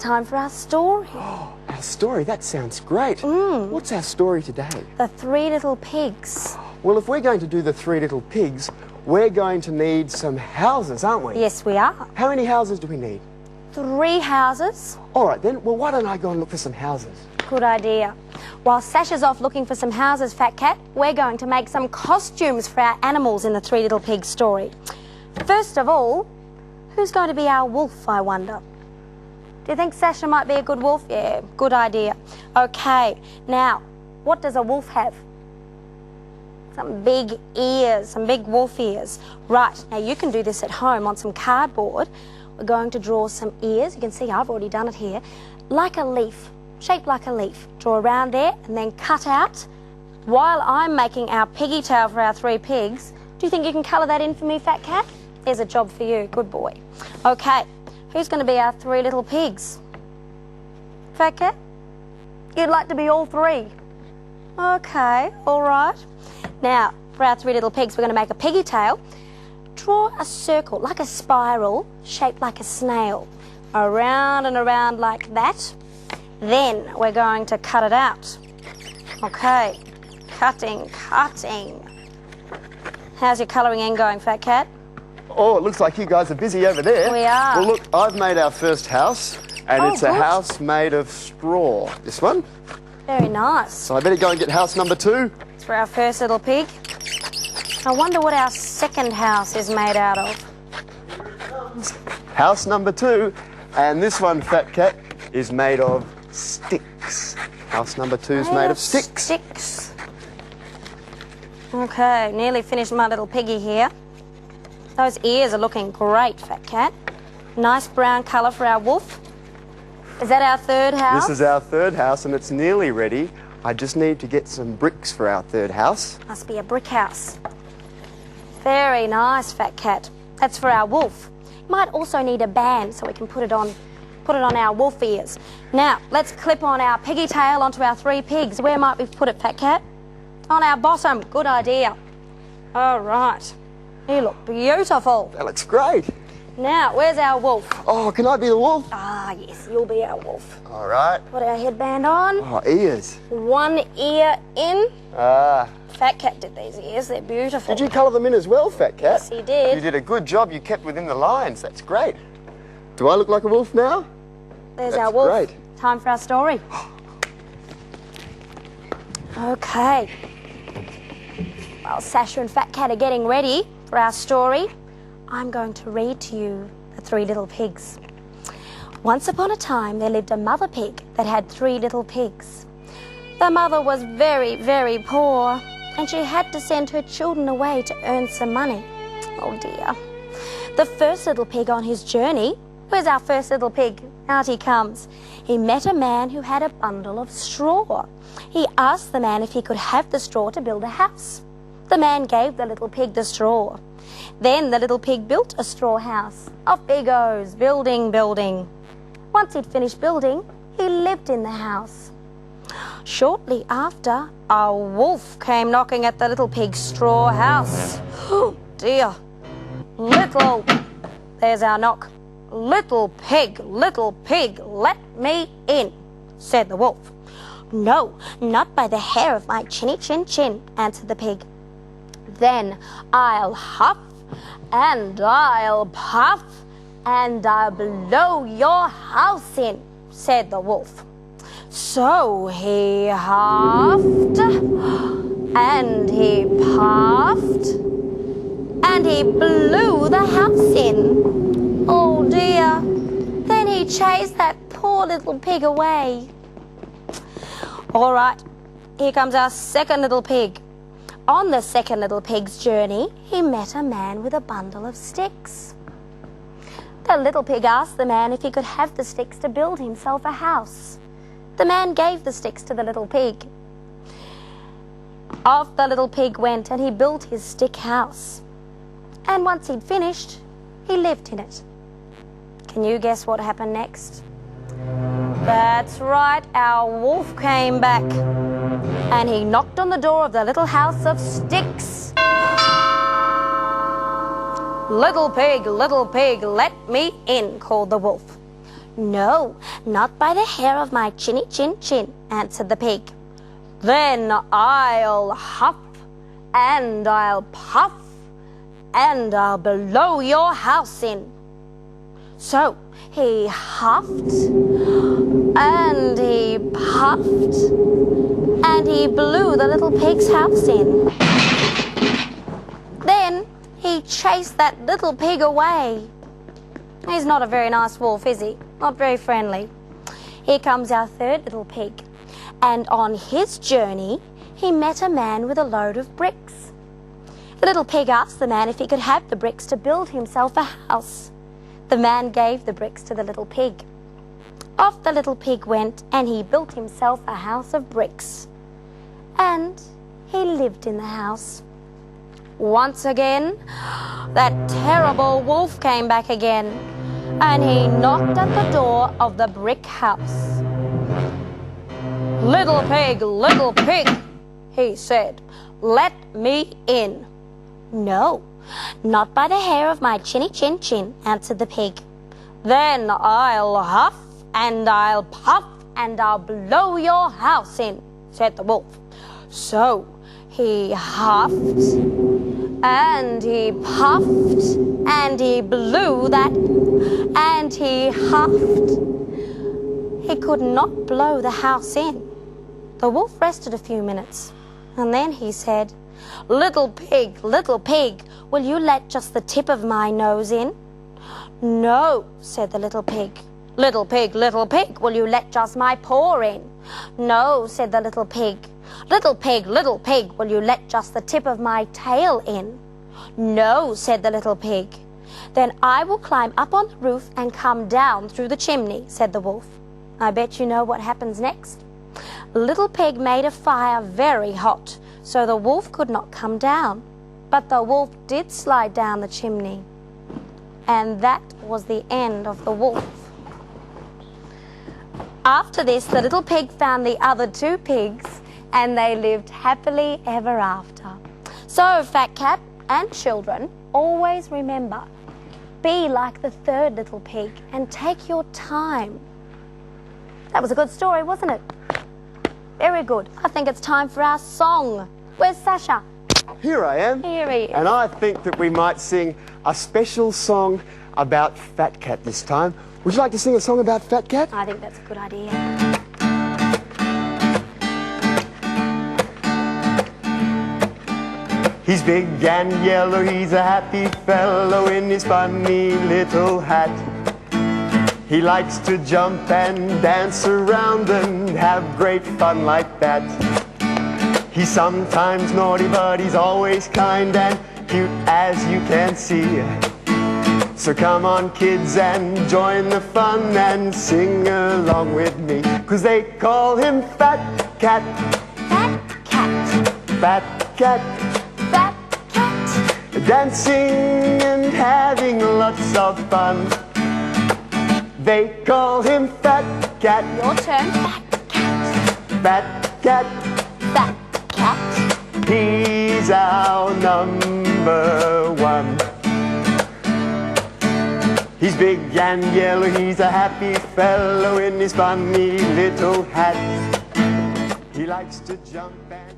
time for our story. Oh, our story, that sounds great. What's our story today? The Three Little Pigs. Well, if we're going to do the Three Little Pigs, we're going to need some houses, aren't we? Yes, we are. How many houses do we need? 3 houses. All right then, well, why don't I go and look for some houses? Good idea. While Sasha's off looking for some houses, Fat Cat, we're going to make some costumes for our animals in the Three Little Pigs story. First of all, who's going to be our wolf, I wonder? Do you think Sasha might be a good wolf? Yeah, good idea. Okay, now, what does a wolf have? Some big ears, some big wolf ears. Right, now you can do this at home on some cardboard. We're going to draw some ears. You can see I've already done it here. Like a leaf, shaped like a leaf. Draw around there and then cut out. While I'm making our piggy tail for our 3 pigs, do you think you can colour that in for me, Fat Cat? There's a job for you, good boy. Okay, who's going to be our 3 little pigs? Fat Cat? You'd like to be all 3? Okay, all right. Now, for our 3 little pigs, we're going to make a piggy tail. Draw a circle, like a spiral, shaped like a snail. Around and around like that. Then we're going to cut it out. Okay, cutting. How's your colouring in going, Fat Cat? Oh, it looks like you guys are busy over there. We are. Well, look, I've made our first house, and it's good. a house made of straw. This one. Very nice. So I better go and get house number 2. It's for our first little pig. I wonder what our second house is made out of. House number 2, and this one, Fat Cat, is made of sticks. House number 2 is made of sticks. Okay, nearly finished my little piggy here. Those ears are looking great, Fat Cat. Nice brown colour for our wolf. Is that our 3rd house? This is our 3rd house, and it's nearly ready. I just need to get some bricks for our 3rd house. Must be a brick house. Very nice, Fat Cat. That's for our wolf. Might also need a band so we can put it on our wolf ears. Now, let's clip on our piggy tail onto our 3 pigs. Where might we put it, Fat Cat? On our bottom. Good idea. All right. You look beautiful. That looks great. Now, where's our wolf? Oh, can I be the wolf? Ah, yes, you'll be our wolf. All right. Put our headband on. Oh, ears. 1 ear in. Ah. Fat Cat did these ears. They're beautiful. Did you colour them in as well, Fat Cat? Yes, he did. You did a good job. You kept within the lines. That's great. Do I look like a wolf now? There's That's our wolf. Great. Time for our story. Okay. While Sasha and Fat Cat are getting ready for our story, I'm going to read to you the 3 little pigs. Once upon a time, there lived a mother pig that had 3 little pigs. The mother was very, very poor, and she had to send her children away to earn some money. Oh dear. The first little pig on his journey, where's our first little pig? Out he comes. He met a man who had a bundle of straw. He asked the man if he could have the straw to build a house. The man gave the little pig the straw. Then the little pig built a straw house. Off he goes, building. Once he'd finished building, he lived in the house. Shortly after, a wolf came knocking at the little pig's straw house. Oh dear. There's our knock. Little pig, let me in, said the wolf. No, not by the hair of my chinny chin, answered the pig. Then I'll huff and I'll puff and I'll blow your house in, said the wolf. So he huffed and he puffed and he blew the house in. Oh dear. Then he chased that poor little pig away. All right, here comes our second little pig. On the second little pig's journey, he met a man with a bundle of sticks. The little pig asked the man if he could have the sticks to build himself a house. The man gave the sticks to the little pig. Off the little pig went and he built his stick house. And once he'd finished, he lived in it. Can you guess what happened next? That's right, our wolf came back and he knocked on the door of the little house of sticks. Little pig, let me in, called the wolf. No, not by the hair of my chinny chin chin, answered the pig. Then I'll huff, and I'll puff, and I'll blow your house in. So he huffed, and he puffed, and he blew the little pig's house in. Then he chased that little pig away. He's not a very nice wolf, is he? Not very friendly. Here comes our third little pig. And on his journey, he met a man with a load of bricks. The little pig asked the man if he could have the bricks to build himself a house. The man gave the bricks to the little pig. Off the little pig went, and he built himself a house of bricks. And he lived in the house. Once again, that terrible wolf came back again, and he knocked at the door of the brick house. Little pig, he said, let me in. No, not by the hair of my chinny chin chin, answered the pig. Then I'll huff, and I'll puff, and I'll blow your house in, said the wolf. So he huffed, and he puffed, and he blew that, and he huffed. He could not blow the house in. The wolf rested a few minutes, and then he said, little pig, will you let just the tip of my nose in? No, said the little pig. Little pig, will you let just my paw in? No, said the little pig. Little pig, will you let just the tip of my tail in? No, said the little pig. Then I will climb up on the roof and come down through the chimney, said the wolf. I bet you know what happens next. Little pig made a fire very hot, so the wolf could not come down. But the wolf did slide down the chimney. And that was the end of the wolf. After this, the little pig found the other two pigs, and they lived happily ever after. So, Fat Cat and children, always remember, be like the third little pig and take your time. That was a good story, wasn't it? Very good. I think it's time for our song. Where's Sasha? Here I am. Here he is. And I think that we might sing a special song about Fat Cat this time. Would you like to sing a song about Fat Cat? I think that's a good idea. He's big and yellow, he's a happy fellow in his funny little hat. He likes to jump and dance around and have great fun like that. He's sometimes naughty, but he's always kind and cute, as you can see. So come on, kids, and join the fun and sing along with me. 'Cause they call him Fat Cat. Fat Cat. Fat Cat. Fat Cat. Dancing and having lots of fun. They call him Fat Cat. Your turn. Fat Cat. Fat Cat. Fat Cat. He's our number one. He's big and yellow, he's a happy fellow in his funny little hat. He likes to jump and